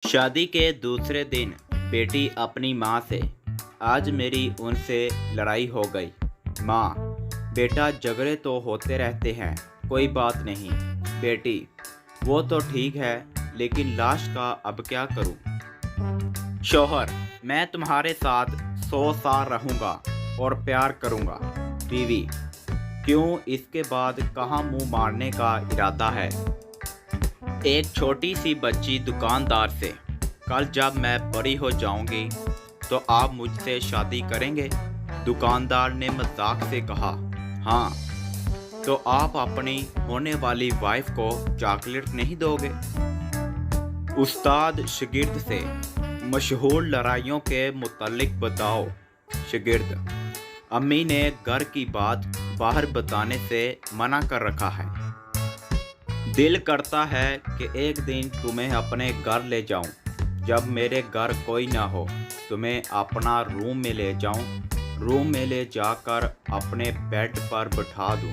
शादी के दूसरे दिन बेटी अपनी माँ से, आज मेरी उनसे लड़ाई हो गई। माँ, बेटा झगड़े तो होते रहते हैं, कोई बात नहीं। बेटी, वो तो ठीक है, लेकिन लाश का अब क्या करूँ? शौहर, मैं तुम्हारे साथ 100 साल रहूँगा और प्यार करूँगा। बीवी, क्यों, इसके बाद कहाँ मुँह मारने का इरादा है? एक छोटी सी बच्ची दुकानदार से, कल जब मैं बड़ी हो जाऊंगी तो आप मुझसे शादी करेंगे? दुकानदार ने मजाक से कहा, हाँ। तो आप अपनी होने वाली वाइफ को चॉकलेट नहीं दोगे? उस्ताद शागिर्द से, मशहूर लड़ाइयों के मुतालिक बताओ। शागिर्द, अम्मी ने घर की बात बाहर बताने से मना कर रखा है। दिल करता है कि एक दिन तुम्हें अपने घर ले जाऊं, जब मेरे घर कोई ना हो, तुम्हें अपना रूम में ले जाऊं, रूम में ले जाकर अपने बेड पर बिठा दूं,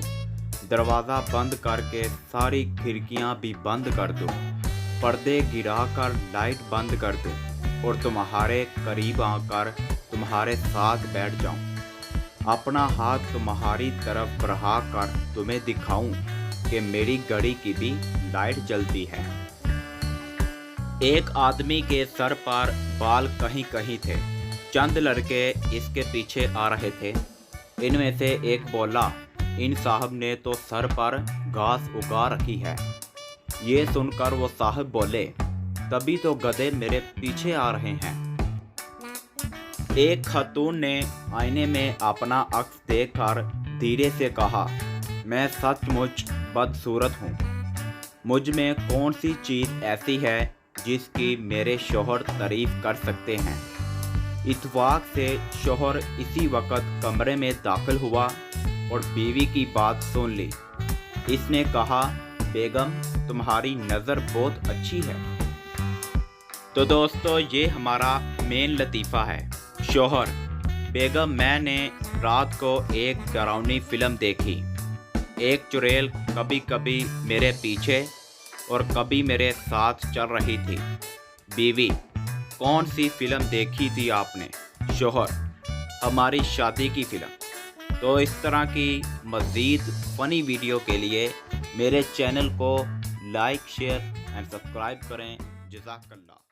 दरवाज़ा बंद करके सारी खिड़कियां भी बंद कर दूं, पर्दे गिराकर लाइट बंद कर दूं और तुम्हारे करीब आकर तुम्हारे साथ बैठ जाऊं, अपना हाथ तुम्हारी तरफ बढ़ा कर तुम्हें दिखाऊं कि मेरी घड़ी की भी लाइट जलती है। एक आदमी के सर पर बाल कहीं कहीं थे। चंद लड़के इसके पीछे आ रहे थे। इनमें से एक बोला, इन साहब ने तो सर पर घास उगा रखी है। ये सुनकर वो साहब बोले, तभी तो गधे मेरे पीछे आ रहे हैं। एक खातून ने आईने में अपना अक्स देखकर धीरे से कहा, मैं सचमुच बदसूरत हूँ। मुझ में कौन सी चीज़ ऐसी है जिसकी मेरे शौहर तारीफ कर सकते हैं? इत्तेफाक से शौहर इसी वक्त कमरे में दाखिल हुआ और बीवी की बात सुन ली। इसने कहा, बेगम, तुम्हारी नज़र बहुत अच्छी है। तो दोस्तों, ये हमारा मेन लतीफ़ा है। शौहर, बेगम, मैंने रात को एक डरावनी फिल्म देखी। एक चुड़ैल कभी कभी मेरे पीछे और कभी मेरे साथ चल रही थी। बीवी, कौन सी फिल्म देखी थी आपने? शौहर, हमारी शादी की फिल्म। तो इस तरह की मज़ीद फ़नी वीडियो के लिए मेरे चैनल को लाइक, शेयर एंड सब्सक्राइब करें। जज़ाकल्लाह।